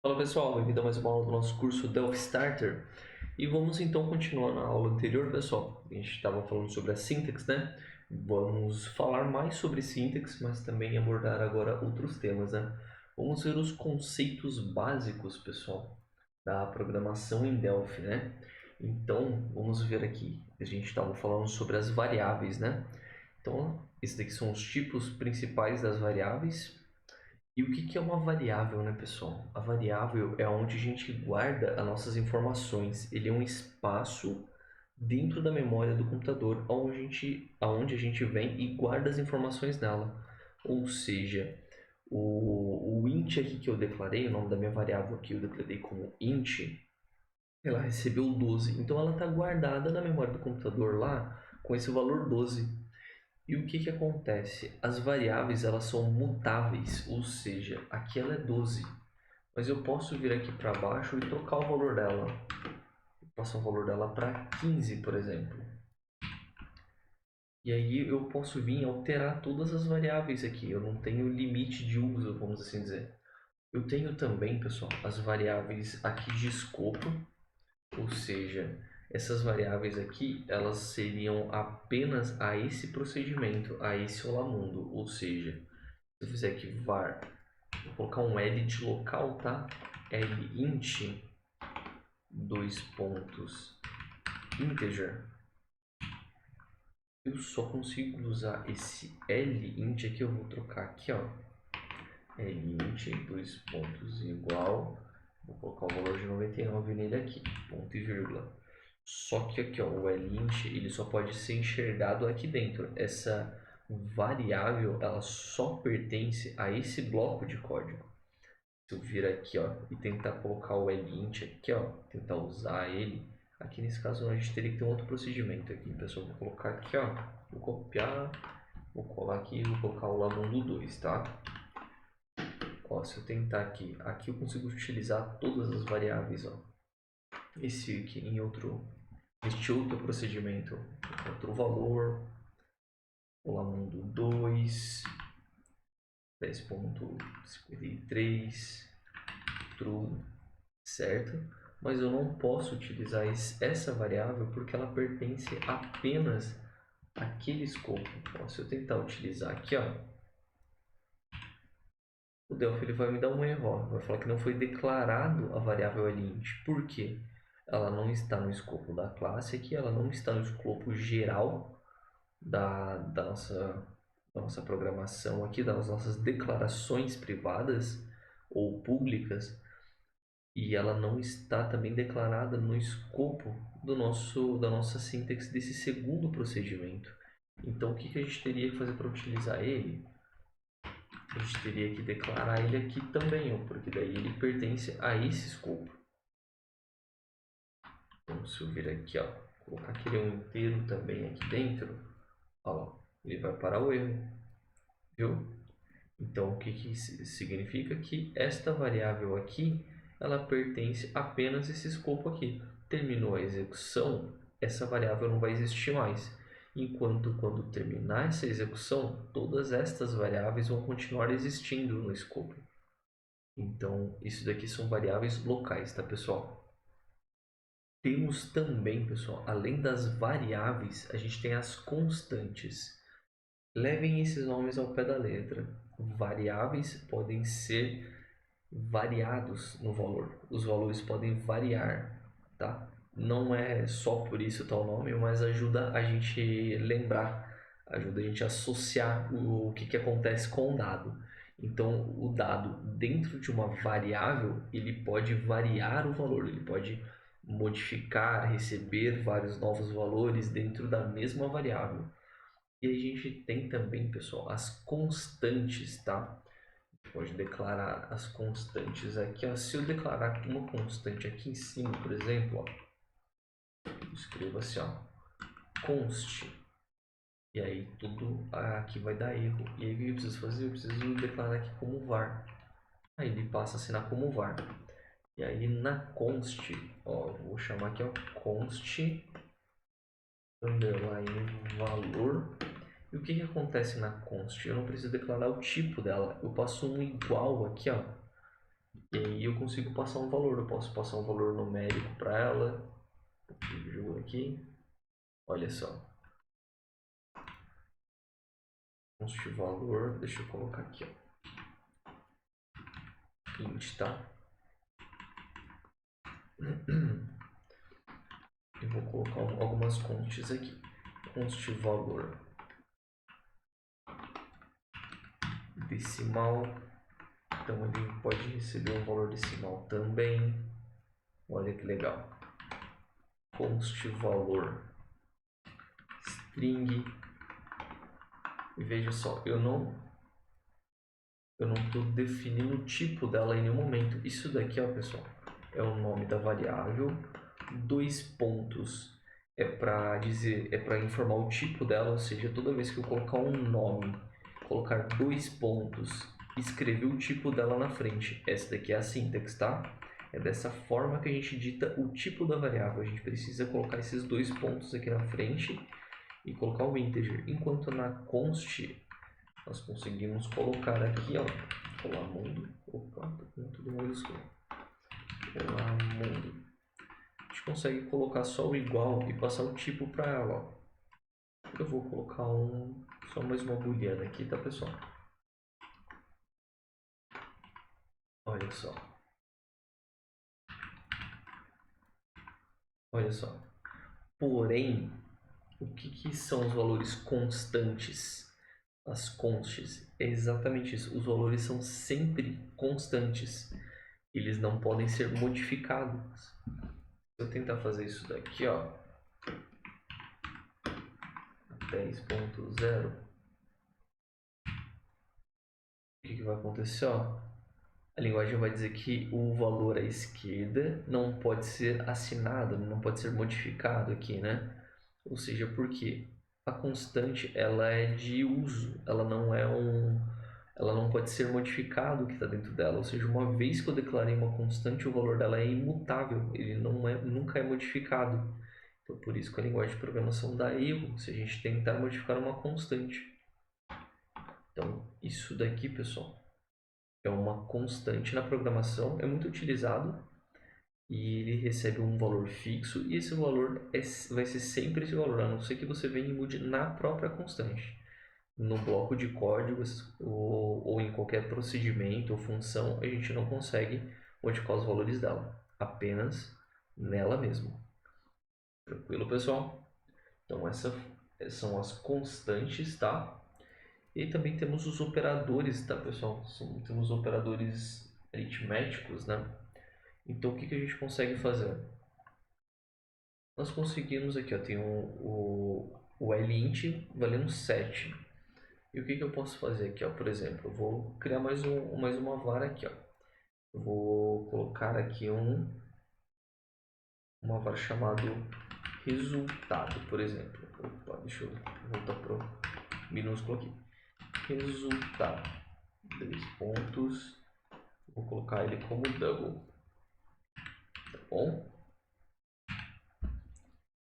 Fala pessoal, bem-vindo a mais uma aula do nosso curso Delphi Starter. E vamos então continuar na aula anterior, pessoal. A gente estava falando sobre a syntax, né? Vamos falar mais sobre syntax, mas também abordar agora outros temas, né? Vamos ver os conceitos básicos, pessoal, da programação em Delphi, né? Então, vamos ver aqui. A gente estava falando sobre as variáveis, né? Então, esses daqui são os tipos principais das variáveis. E o que é uma variável, né, pessoal? A variável é onde a gente guarda as nossas informações. Ele é um espaço dentro da memória do computador aonde a gente vem e guarda as informações dela. Ou seja, o int aqui que eu declarei, o nome da minha variável aqui eu declarei como int, ela recebeu 12. Então ela está guardada na memória do computador lá com esse valor 12. E o que acontece? As variáveis elas são mutáveis, ou seja, aqui ela é 12, mas eu posso vir aqui para baixo e trocar o valor dela. Eu passo o valor dela para 15, por exemplo. E aí eu posso vir e alterar todas as variáveis aqui, eu não tenho limite de uso, vamos assim dizer. Eu tenho também, pessoal, as variáveis aqui de escopo, ou seja, essas variáveis aqui, elas seriam apenas a esse procedimento, a esse olamundo, ou seja, se eu fizer aqui var, vou colocar um edit local, tá? Lint, dois pontos, integer. Eu só consigo usar esse lint aqui, eu vou trocar aqui, ó. Lint, dois pontos, igual. Vou colocar o valor de 99 nele aqui, ponto e vírgula. Só que aqui, ó, o lint, ele só pode ser enxergado aqui dentro. Essa variável, ela só pertence a esse bloco de código. Se eu vir aqui, ó, e tentar colocar o lint aqui, ó, tentar usar ele, aqui nesse caso a gente teria que ter um outro procedimento aqui, pessoal. Vou colocar aqui, ó, vou copiar, vou colar aqui e vou colocar o lamundo 2, tá? Ó, se eu tentar aqui, eu consigo utilizar todas as variáveis, ó. Esse aqui este outro procedimento, outro valor, o lamundo 2, 10.53, true, certo? Mas eu não posso utilizar essa variável porque ela pertence apenas àquele escopo. Então, se eu tentar utilizar aqui, ó, o Delphi ele vai me dar um erro, ó, vai falar que não foi declarado a variável lint. Por quê? Ela não está no escopo da classe aqui, ela não está no escopo geral da nossa programação aqui, das nossas declarações privadas ou públicas, e ela não está também declarada no escopo da nossa sintaxe desse segundo procedimento. Então, o que a gente teria que fazer para utilizar ele? A gente teria que declarar ele aqui também, porque daí ele pertence a esse escopo. Então, se eu vir aqui, ó, colocar aquele inteiro também aqui dentro, ó, ele vai parar o erro, viu? Então, o que significa? Que esta variável aqui, ela pertence apenas a esse escopo aqui. Terminou a execução, essa variável não vai existir mais. Enquanto quando terminar essa execução, todas estas variáveis vão continuar existindo no escopo. Então, isso daqui são variáveis locais, tá, pessoal? Temos também, pessoal, além das variáveis, a gente tem as constantes. Levem esses nomes ao pé da letra. Variáveis podem ser variados no valor. Os valores podem variar, tá? Não é só por isso tal nome, mas ajuda a gente lembrar, ajuda a gente a associar o que acontece com o dado. Então, o dado dentro de uma variável, ele pode variar o valor, ele pode modificar, receber vários novos valores dentro da mesma variável. E a gente tem também, pessoal, as constantes, tá? Pode declarar as constantes aqui, ó. Se eu declarar uma constante aqui em cima, por exemplo, ó, eu escrevo assim, ó, const, e aí tudo aqui vai dar erro. E aí o que eu preciso fazer? Eu preciso declarar aqui como var. Aí ele passa a assinar como var. E aí na const, ó, vou chamar aqui, ó, const underline valor. E o que acontece na const? Eu não preciso declarar o tipo dela. Eu passo um igual aqui, ó. E aí eu consigo passar um valor. Eu posso passar um valor numérico para ela. Vou aqui. Olha só. Const valor. Deixa eu colocar aqui, ó. Int, tá? Eu vou colocar algumas consts aqui. Const valor decimal. Então ele pode receber um valor decimal também. Olha que legal. Const valor string. E veja só, eu não estou definindo o tipo dela em nenhum momento. Isso daqui, ó, pessoal, é o nome da variável. 2 pontos é para informar o tipo dela, ou seja, toda vez que eu colocar um nome, colocar 2 pontos, escrever o tipo dela na frente. Essa daqui é a sintaxe, tá? É dessa forma que a gente dita o tipo da variável. A gente precisa colocar esses 2 pontos aqui na frente e colocar um integer. Enquanto na const nós conseguimos colocar aqui, ó, olá mundo. Opa, tô com tudo maiúsculo. Olá mundo. A gente consegue colocar só o igual e passar o tipo para ela, ó. Eu vou colocar só mais uma booleana aqui, tá, pessoal? Olha só. Olha só. Porém, o que são os valores constantes? As consts. É exatamente isso. Os valores são sempre constantes. Eles não podem ser modificados. Se eu tentar fazer isso daqui, ó, 10.0, o que vai acontecer? Ó? A linguagem vai dizer que o valor à esquerda não pode ser assinado, não pode ser modificado aqui, né? Ou seja, porque a constante ela é de uso, ela não pode ser modificado o que está dentro dela. Ou seja, uma vez que eu declarei uma constante, o valor dela é imutável, ele nunca é modificado. Então, por isso que a linguagem de programação dá erro se a gente tentar modificar uma constante. Então, isso daqui, pessoal, é uma constante na programação, é muito utilizado e ele recebe um valor fixo e esse valor vai ser sempre esse valor, a não ser que você venha e mude na própria constante. No bloco de código ou em qualquer procedimento ou função, a gente não consegue modificar os valores dela, apenas nela mesma. Tranquilo, pessoal? Então, essas são as constantes, tá? E também temos os operadores, tá, pessoal? Temos operadores aritméticos, né? Então, o que a gente consegue fazer? Nós conseguimos aqui, ó, tem o lint valendo 7. E o que eu posso fazer aqui, ó? Por exemplo, eu vou criar mais uma var aqui, ó. Eu vou colocar aqui uma var chamado resultado, por exemplo. Opa, deixa eu voltar para o minúsculo aqui. Resultado. 2 pontos. Vou colocar ele como double. Tá bom?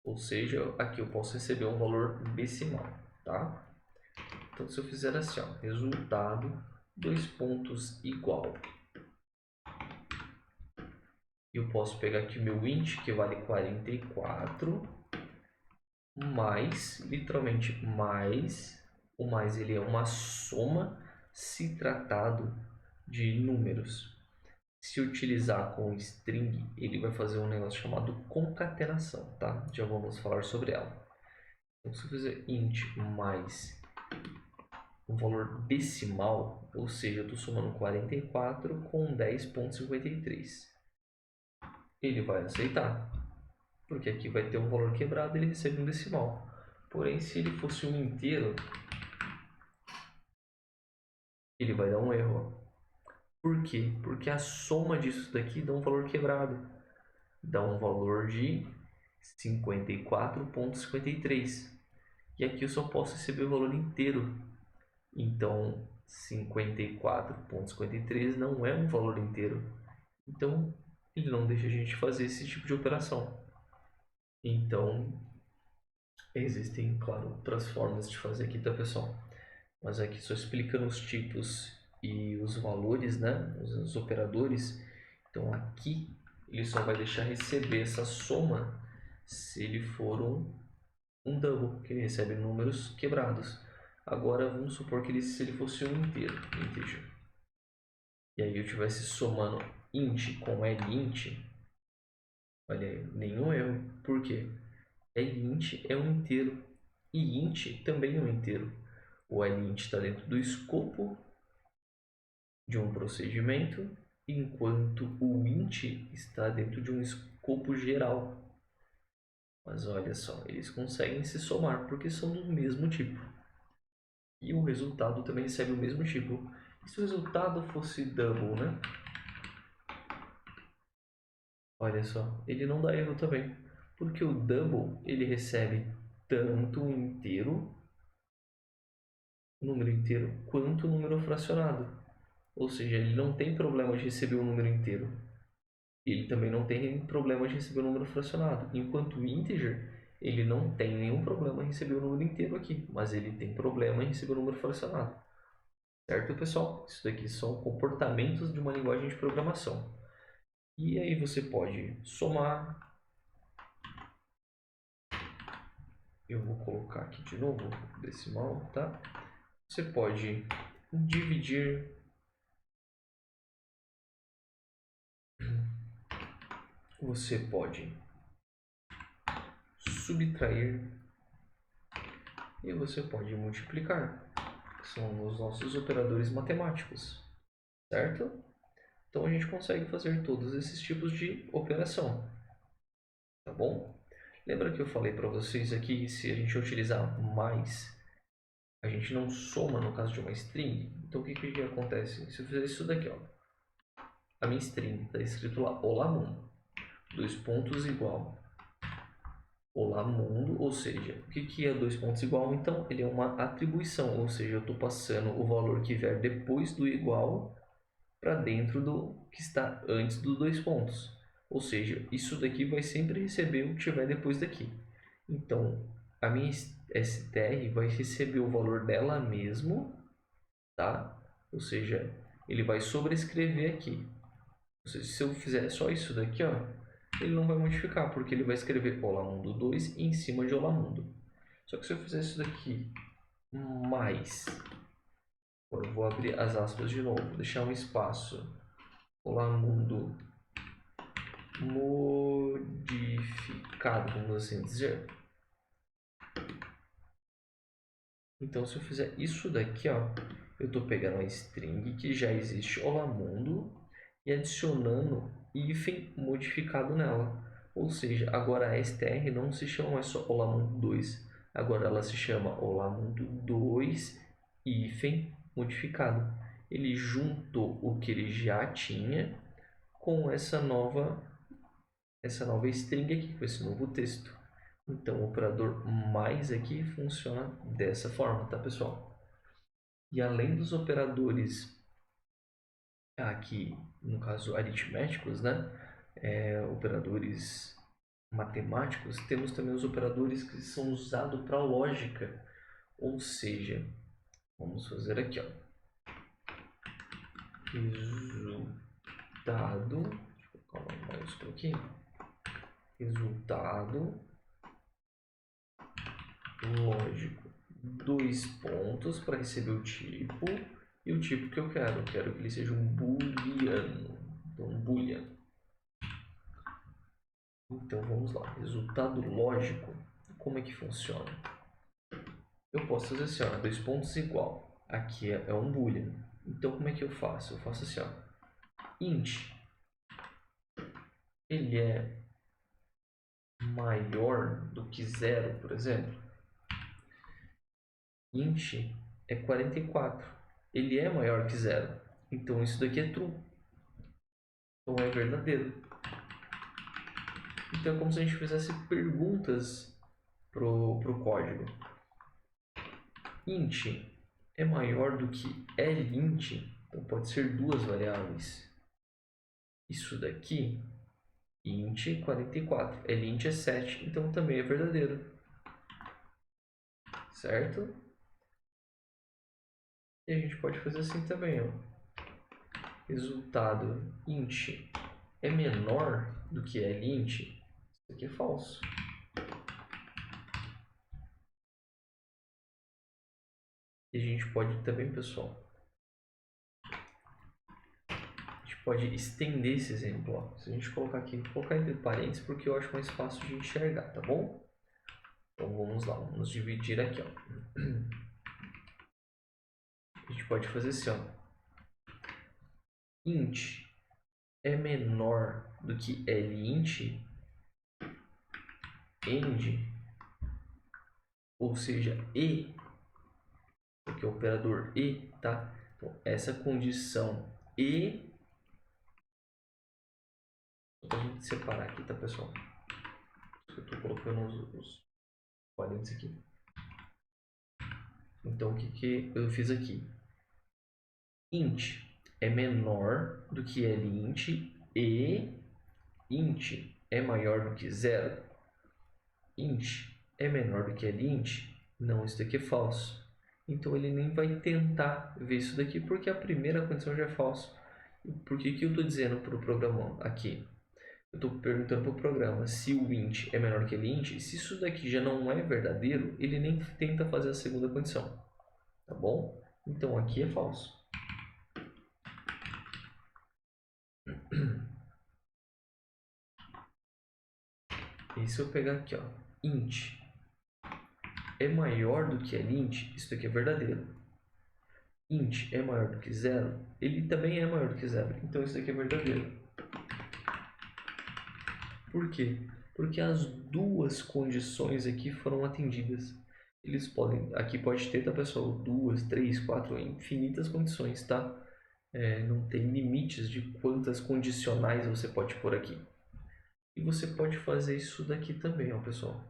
Ou seja, aqui eu posso receber um valor decimal, tá? Então, se eu fizer assim, ó, resultado, 2 pontos igual. Eu posso pegar aqui o meu int, que vale 44, mais, literalmente, mais. O mais ele é uma soma se tratado de números. Se utilizar com string, ele vai fazer um negócio chamado concatenação, tá? Já vamos falar sobre ela. Então, se eu fizer int mais um valor decimal, ou seja, eu estou somando 44 com 10.53, ele vai aceitar, porque aqui vai ter um valor quebrado e ele recebe um decimal. Porém, se ele fosse um inteiro, ele vai dar um erro. Por quê? Porque a soma disso daqui dá um valor quebrado. Dá um valor de 54.53. E aqui eu só posso receber o valor inteiro. Então, 54.53 não é um valor inteiro. Então, ele não deixa a gente fazer esse tipo de operação. Então, existem, claro, outras formas de fazer aqui, tá, pessoal? Mas aqui só explicando os tipos e os valores, né? Os operadores. Então aqui ele só vai deixar receber essa soma se ele for um double, que ele recebe números quebrados. Agora vamos supor que se ele fosse um inteiro, integer. E aí eu estivesse somando int com lint, olha aí, nenhum erro. Por quê? Lint é um inteiro e int também é um inteiro. O lint está dentro do escopo de um procedimento, enquanto o int está dentro de um escopo geral. Mas olha só, eles conseguem se somar porque são do mesmo tipo. E o resultado também recebe o mesmo tipo. E se o resultado fosse double, né? Olha só, ele não dá erro também. Porque o double, ele recebe tanto o inteiro, o número inteiro, quanto o número fracionado. Ou seja, ele não tem problema de receber o número inteiro. Ele também não tem problema de receber o número fracionado. Enquanto o integer, ele não tem nenhum problema em receber o número inteiro aqui, mas ele tem problema em receber o número fracionado. Certo, pessoal? Isso daqui são comportamentos de uma linguagem de programação. E aí você pode somar. Eu vou colocar aqui de novo decimal, tá? Você pode dividir. Você pode subtrair e você pode multiplicar. São os nossos operadores matemáticos, certo? Então a gente consegue fazer todos esses tipos de operação, tá bom? Lembra que eu falei para vocês aqui, se a gente utilizar mais, a gente não soma no caso de uma string? Então o que acontece? Se eu fizer isso daqui, ó, a minha string está escrito lá, olá mundo, dois pontos igual, olá mundo, ou seja, o que é dois pontos igual? Então ele é uma atribuição, ou seja, eu estou passando o valor que vier depois do igual para dentro do que está antes dos dois pontos. Ou seja, isso daqui vai sempre receber o que estiver depois daqui. Então, a minha str vai receber o valor dela mesmo, tá? Ou seja, ele vai sobrescrever aqui. Ou seja, se eu fizer só isso daqui, ó, ele não vai modificar, porque ele vai escrever Olá Mundo 2 em cima de Olá Mundo. Só que se eu fizer isso daqui mais, eu vou abrir as aspas de novo, deixar um espaço, Olá Mundo modificado, vamos assim dizer. Então, se eu fizer isso daqui, ó, eu estou pegando a string que já existe Olá Mundo e adicionando hífen modificado nela. Ou seja, agora a str não se chama mais só Olá Mundo 2, agora ela se chama Olá Mundo 2 hífen modificado. Ele juntou o que ele já tinha com essa nova string aqui, com esse novo texto. Então, o operador mais aqui funciona dessa forma, tá, pessoal? E além dos operadores aqui, no caso aritméticos, né? Operadores matemáticos, temos também os operadores que são usados para lógica. Ou seja, vamos fazer aqui, ó. Resultado, deixa eu colocar um maiúsculo aqui. Resultado lógico, dois pontos para receber o tipo e o tipo que eu quero. Eu quero que ele seja um booleano. Então, um boolean. Então, vamos lá. Resultado lógico. Como é que funciona? Eu posso fazer assim, ó, dois pontos igual. Aqui é um boolean. Então, como é que eu faço? Eu faço assim, ó. Int. Ele é maior do que zero, por exemplo. Int é 44. Ele é maior que zero. Então, isso daqui é true. Então, é verdadeiro. Então, é como se a gente fizesse perguntas pro código. Int é maior do que lint, então pode ser duas variáveis. Isso daqui, int 44, lint é 7, então também é verdadeiro. Certo? E a gente pode fazer assim também, ó. Resultado int é menor do que Lint, isso aqui é falso. E a gente pode também, pessoal, pode estender esse exemplo. Ó. Se a gente colocar aqui, vou colocar entre parênteses porque eu acho mais fácil de enxergar, tá bom? Então vamos lá, vamos dividir aqui, ó. A gente pode fazer assim, ó. Int é menor do que lint end, ou seja, e, porque é o operador e, tá? Então essa condição e, só pra gente separar aqui, tá, pessoal? Eu tô colocando os parênteses aqui. Então o que eu fiz aqui? Int é menor do que lint e int é maior do que zero. Int é menor do que lint? Não, isso daqui é falso. Então ele nem vai tentar ver isso daqui porque a primeira condição já é falso. Por que eu estou dizendo para o programa aqui? Eu estou perguntando para o programa se o int é menor que lint. Se isso daqui já não é verdadeiro, ele nem tenta fazer a segunda condição. Tá bom? Então aqui é falso. E se eu pegar aqui, ó, int é maior do que lint, isso aqui é verdadeiro. Int é maior do que zero, ele também é maior do que zero, então isso aqui é verdadeiro. Por quê? Porque as duas condições aqui foram atendidas. Eles podem, aqui pode ter, tá, pessoal, 2, 3, 4, infinitas condições, tá? Não tem limites de quantas condicionais você pode pôr aqui. E você pode fazer isso daqui também, ó, pessoal.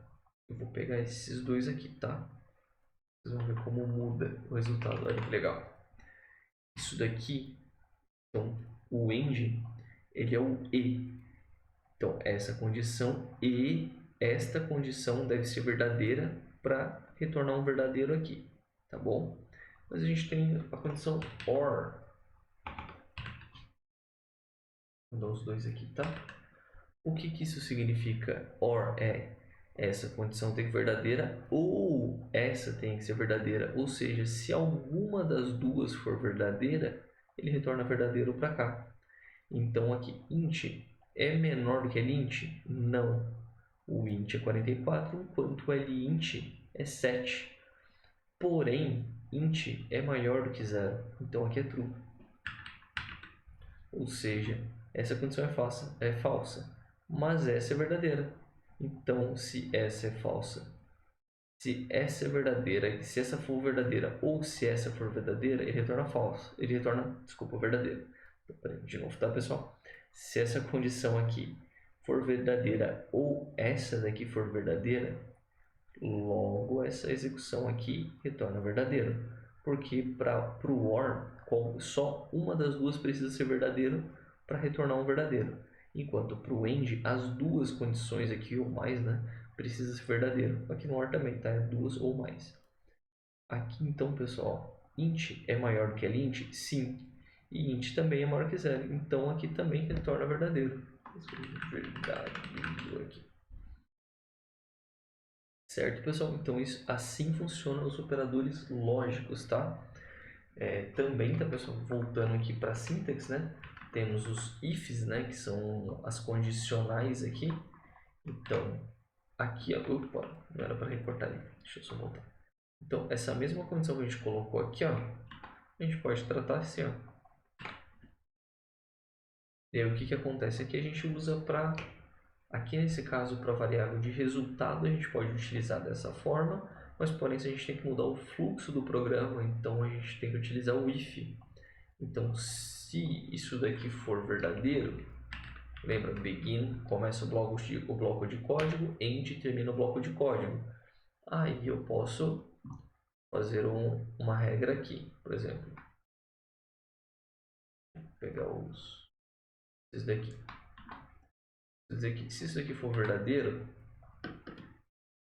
Eu vou pegar esses dois aqui, tá? Vocês vão ver como muda o resultado. Olha que legal. Isso daqui, então, o end, ele é o e. Então, essa condição e esta condição deve ser verdadeira para retornar um verdadeiro aqui, tá bom? Mas a gente tem a condição OR. Vou dar os dois aqui, tá? O que isso significa? OR é essa condição tem que ser verdadeira ou essa tem que ser verdadeira. Ou seja, se alguma das duas for verdadeira, ele retorna verdadeiro para cá. Então aqui, int é menor do que lint? Não. O int é 44, enquanto o lint é 7. Porém, int é maior do que zero. Então aqui é true. Ou seja, essa condição é falsa, mas essa é verdadeira. Então, se essa é falsa, se essa é verdadeira, e se essa for verdadeira ou se essa for verdadeira, ele retorna falso. Ele retorna, desculpa, verdadeiro. De novo, tá, pessoal? Se essa condição aqui for verdadeira ou essa daqui for verdadeira, logo essa execução aqui retorna verdadeiro. Porque para o OR, só uma das duas precisa ser verdadeiro para retornar um verdadeiro. Enquanto para o AND, as duas condições aqui ou mais, né, precisa ser verdadeiro. Aqui no OR também, tá? É duas ou mais. Aqui então, pessoal, int é maior que lint? Sim. E int também é maior que zero. Então aqui também retorna verdadeiro. Verdadeiro aqui. Certo, pessoal? Então isso, assim funcionam os operadores lógicos, tá? Também, tá, pessoal? Voltando aqui para a sintaxe, né? Temos os ifs, né? Que são as condicionais aqui. Então, aqui, opa, não era para recortar ali. Deixa eu só voltar. Então, essa mesma condição que a gente colocou aqui, ó, a gente pode tratar assim, ó. E aí, o que acontece aqui? A gente usa para, aqui nesse caso, para variável de resultado, a gente pode utilizar dessa forma, mas porém a gente tem que mudar o fluxo do programa, então a gente tem que utilizar o if. Então, se isso daqui for verdadeiro, lembra, begin começa o bloco de código, end termina o bloco de código. Aí eu posso fazer uma regra aqui, por exemplo. Vou pegar esses daqui. Quer dizer que se isso aqui for verdadeiro,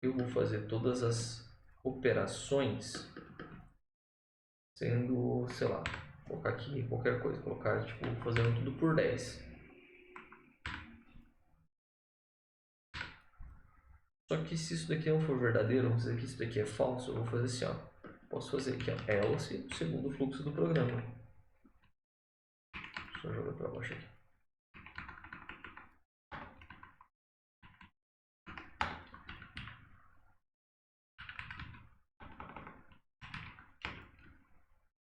eu vou fazer todas as operações sendo, sei lá, colocar aqui qualquer coisa, colocar tipo fazendo tudo por 10. que se isso daqui não for verdadeiro, vamos dizer que isso daqui é falso, eu vou fazer assim, ó. Posso fazer aqui, ó, else, segundo o fluxo do programa. Só jogar para baixo aqui.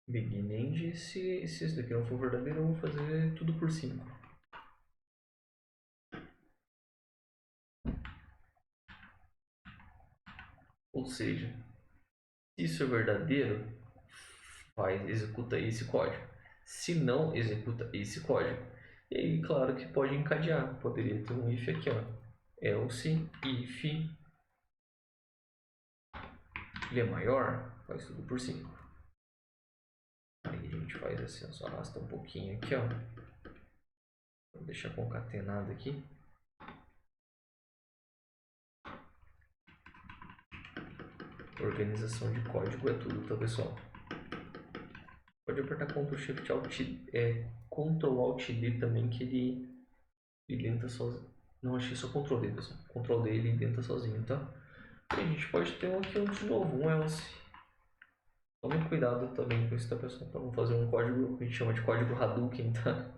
Begin end, se isso daqui não for verdadeiro, eu vou fazer tudo por 5. Ou seja, se isso é verdadeiro, executa esse código. Se não, executa esse código. E aí, claro que pode encadear. Poderia ter um if aqui, ó. Else, if, ele é maior, faz tudo por 5. Aí a gente faz assim, ó, só arrasta um pouquinho aqui, ó. Vou deixar concatenado aqui. Organização de código é tudo, tá, pessoal? Pode apertar Ctrl Shift Alt, Ctrl Alt D também, que ele entra sozinho. Não, achei só Ctrl D, pessoal. Ctrl D ele entra sozinho, tá? E a gente pode ter aqui de novo, um else. Tome cuidado também com isso, tá, pessoal? Para não fazer um código que a gente chama de código Hadouken, tá?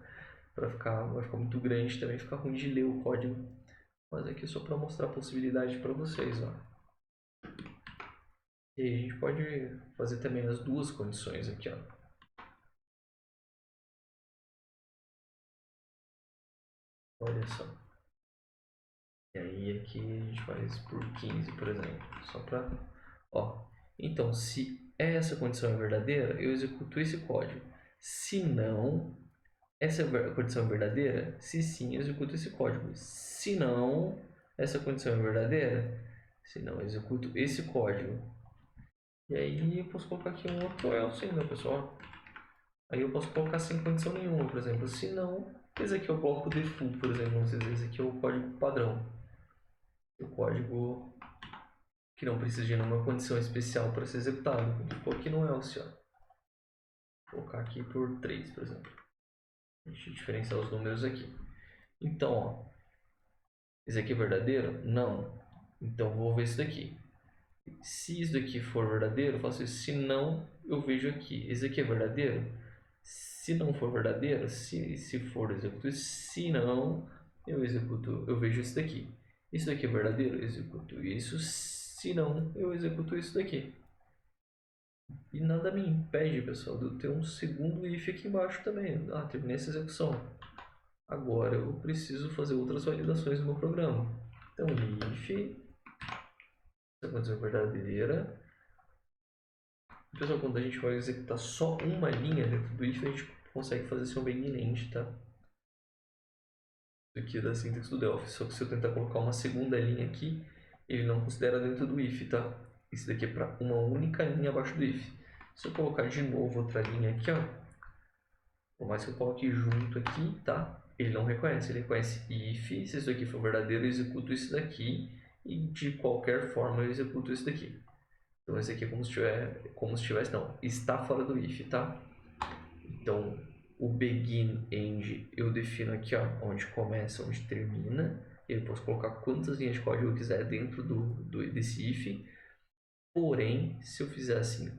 Vai ficar muito grande também, fica ruim de ler o código. Mas aqui é só para mostrar a possibilidade para vocês, ó. E aí a gente pode fazer também as duas condições aqui, ó. Olha só. E aí aqui a gente faz por 15, por exemplo. Só para... Ó. Então, se essa condição é verdadeira, eu executo esse código. Se não, essa condição é verdadeira? Se sim, eu executo esse código. Se não, essa condição é verdadeira? Se não, eu executo esse código. E aí eu posso colocar aqui um outro else ainda, pessoal. Aí eu posso colocar sem condição nenhuma, por exemplo. Se não, esse aqui é o bloco default, por exemplo. Vamos dizer, esse aqui é o código padrão. O código que não precisa de nenhuma condição especial para ser executado. Ficou aqui no else, ó. Vou colocar aqui por 3, por exemplo. A gente diferenciar os números aqui. Então, ó. Esse aqui é verdadeiro? Não. Então, vou ver isso daqui. Se isso daqui for verdadeiro, eu faço isso. Se não, eu vejo aqui. Esse aqui é verdadeiro? Se não for verdadeiro, se for, eu executo isso. Se não, eu vejo isso daqui. Isso daqui é verdadeiro? Eu executo isso. Se não, eu executo isso daqui. E nada me impede, pessoal, de eu ter um segundo if aqui embaixo também. Ah, terminei essa execução. Agora eu preciso fazer outras validações no meu programa. Então, if, se a condição é verdadeira. Pessoal, quando a gente vai executar só uma linha dentro do if, a gente consegue fazer assim um begin end, tá? Isso aqui é da sintaxe do Delphi. Só que se eu tentar colocar uma segunda linha aqui, ele não considera dentro do if, tá? Isso daqui é para uma única linha abaixo do if. Se eu colocar de novo outra linha aqui, ó, por mais que eu coloque junto aqui, tá? Ele não reconhece, ele reconhece if, se isso aqui for verdadeiro, eu executo isso daqui, e de qualquer forma eu executo isso daqui. Então esse aqui é como se tivesse, não, está fora do if, tá? Então o begin end eu defino aqui, ó, onde começa, onde termina, e eu posso colocar quantas linhas de código eu quiser dentro desse if. Porém, se eu fizer assim,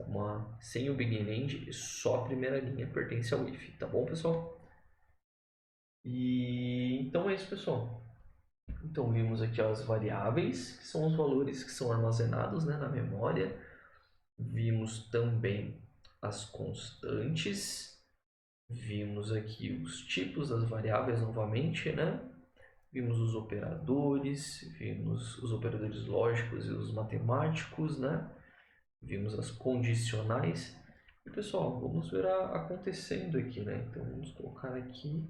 sem o begin end, só a primeira linha pertence ao if, tá bom, pessoal? E então é isso, pessoal. Então vimos aqui as variáveis, que são os valores que são armazenados, né, na memória. Vimos também as constantes. Vimos aqui os tipos das variáveis novamente, né? Vimos os operadores, vimos os operadores lógicos e os matemáticos, né? Vimos as condicionais. E pessoal, vamos ver acontecendo aqui, né? Então vamos colocar aqui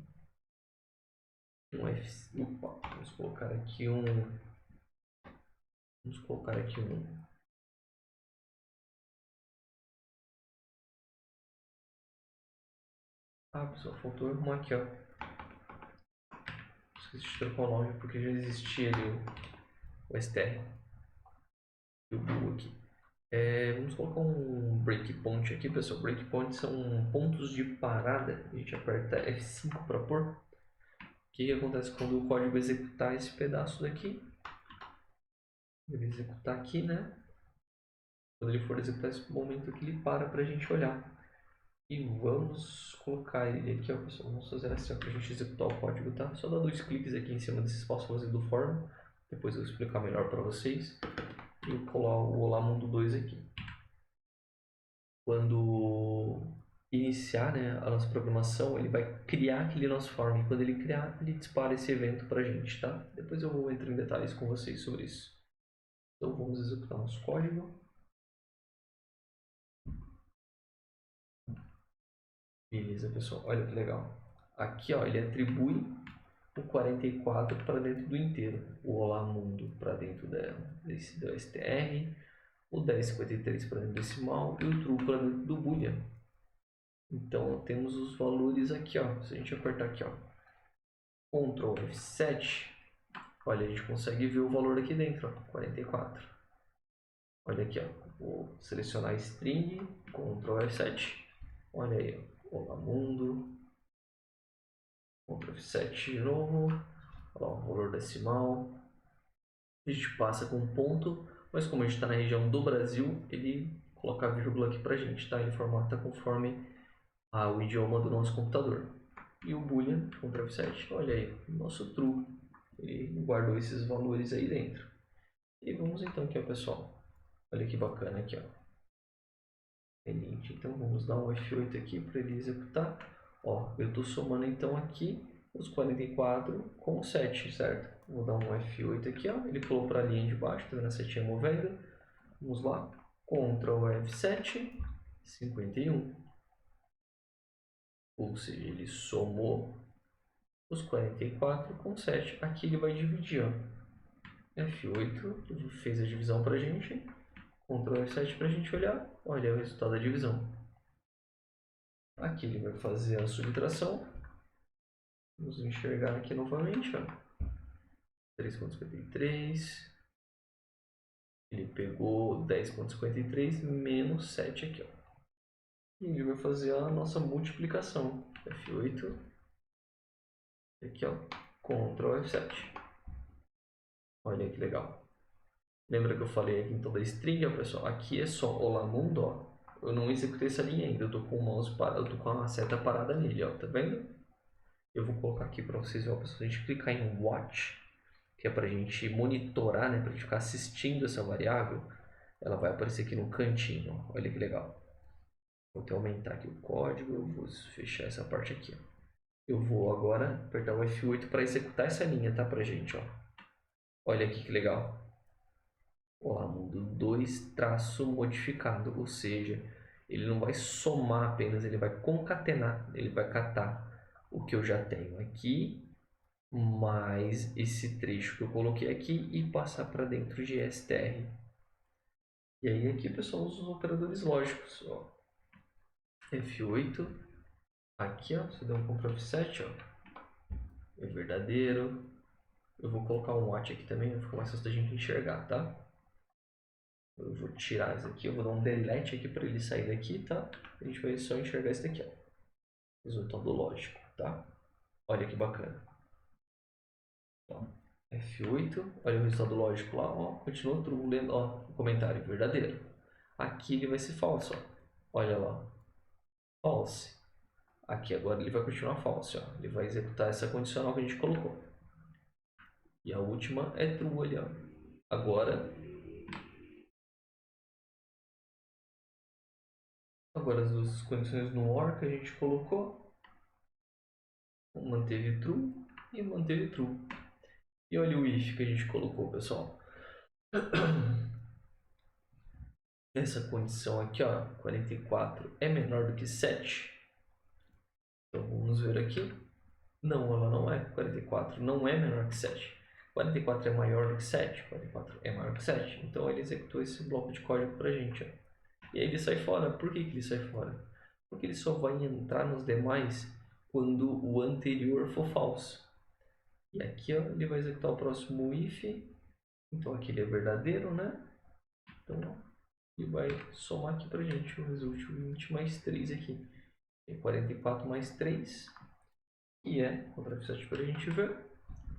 vamos colocar aqui pessoal, faltou arrumar aqui, ó. Esqueci de trocar o nome porque já existia ali o str e o bool aqui. Vamos colocar um breakpoint aqui, pessoal. Breakpoints são pontos de parada. A gente aperta F5 para pôr. O que acontece quando o código executar esse pedaço daqui? ele executar aqui, né? Quando ele for executar esse momento aqui, ele para pra gente olhar. E vamos colocar ele aqui, ó, pessoal. Vamos fazer assim, ó, pra gente executar o código, tá? Só dá 2 cliques aqui em cima desse espaço vazio do form. Depois eu vou explicar melhor para vocês. E eu colar o Olá Mundo 2 aqui. Quando iniciar, né, a nossa programação, ele vai criar aquele nosso form. E quando ele criar, ele dispara esse evento pra gente, tá? Depois eu vou entrar em detalhes com vocês sobre isso. Então vamos executar nosso código. Beleza, pessoal. Olha que legal. Aqui, ó, ele atribui o 44 para dentro do inteiro. O Olá Mundo para dentro desse do str. O 1053 para dentro do decimal e o true para dentro do boolean. Então temos os valores aqui, ó. Se a gente apertar aqui, ó, Ctrl F7, olha, a gente consegue ver o valor aqui dentro, ó, 44. Olha aqui, ó, vou selecionar string, Ctrl F7, olha aí, ó, Olá Mundo, Ctrl F7 de novo, olha lá, o valor decimal. A gente passa com um ponto, mas como a gente está na região do Brasil, ele coloca a vírgula aqui pra gente, tá? Ele formata conforme o idioma do nosso computador. E o boolean, Ctrl F7, olha aí, nosso true. Ele guardou esses valores aí dentro. E vamos então aqui, ó, pessoal. Olha que bacana aqui, ó. Então vamos dar um F8 aqui para ele executar. Ó, eu estou somando então aqui os 44 com o 7, certo? Vou dar um F8 aqui, ó. Ele pulou para a linha de baixo, tá vendo a setinha movendo? Vamos lá. Ctrl F7, 51. Ou seja, ele somou os 44 com 7. Aqui ele vai dividir, ó. F8 fez a divisão para a gente. Ctrl F7 para a gente olhar. Olha o resultado da divisão. Aqui ele vai fazer a subtração. Vamos enxergar aqui novamente, ó. 3,53. Ele pegou 10,53 menos 7 aqui, ó. E ele vai fazer a nossa multiplicação. F8. Aqui, ó. Ctrl F7. Olha que legal. Lembra que eu falei aqui então da string, ó, pessoal? Aqui é só Olá Mundo, ó. Eu não executei essa linha ainda. Eu tô com o mouse parado, eu tô com a seta parada nele, ó. Tá vendo? Eu vou colocar aqui para vocês, ó, pessoal. A gente clicar em Watch, que é para a gente monitorar, né? Para a gente ficar assistindo essa variável. Ela vai aparecer aqui no cantinho, ó. Olha que legal. Vou até aumentar aqui o código. Eu vou fechar essa parte aqui, ó. Eu vou agora apertar o F8 para executar essa linha, tá? Pra gente, ó. Olha aqui que legal. Olá Mundo 2 traço modificado, ou seja, ele não vai somar apenas, ele vai concatenar, ele vai catar o que eu já tenho aqui, mais esse trecho que eu coloquei aqui e passar para dentro de str. E aí aqui, pessoal, os operadores lógicos, ó. F8, aqui, ó, você deu um Ctrl F7, ó, é verdadeiro. Eu vou colocar um watch aqui também, fica mais fácil da gente enxergar, tá? Eu vou tirar isso aqui, eu vou dar um delete aqui para ele sair daqui, tá? A gente vai só enxergar isso daqui, ó. Resultado lógico, tá? Olha que bacana. Ó, F8, olha o resultado lógico lá, ó. Continua true, lendo, ó, o comentário verdadeiro. Aqui ele vai ser falso, ó. Olha lá, false. Aqui agora ele vai continuar false, ó. Ele vai executar essa condicional que a gente colocou. E a última é true ali, ó. Agora as duas condições no OR que a gente colocou, manteve true e manteve true. E olha o if que a gente colocou, pessoal. Essa condição aqui, ó, 44 é menor do que 7. Então vamos ver aqui. Não, ela não é. 44 não é menor que 7. 44 é maior do que 7. 44 é maior que 7. Então ele executou esse bloco de código pra gente, ó. E aí ele sai fora. Por que ele sai fora? Porque ele só vai entrar nos demais quando o anterior for falso. E aqui, ó, ele vai executar o próximo if. Então aqui ele é verdadeiro, né? Então ele vai somar aqui pra gente o result 20 mais 3 aqui. Tem 44 mais 3, que é, Ctrl F7 para a gente ver,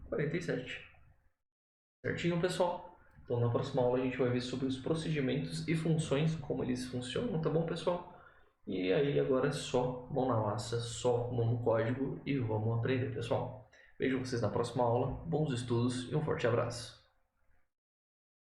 47. Certinho, pessoal? Então na próxima aula a gente vai ver sobre os procedimentos e funções, como eles funcionam, tá bom, pessoal? E aí agora é só mão na massa, só mão no código e vamos aprender, pessoal. Vejo vocês na próxima aula, bons estudos e um forte abraço.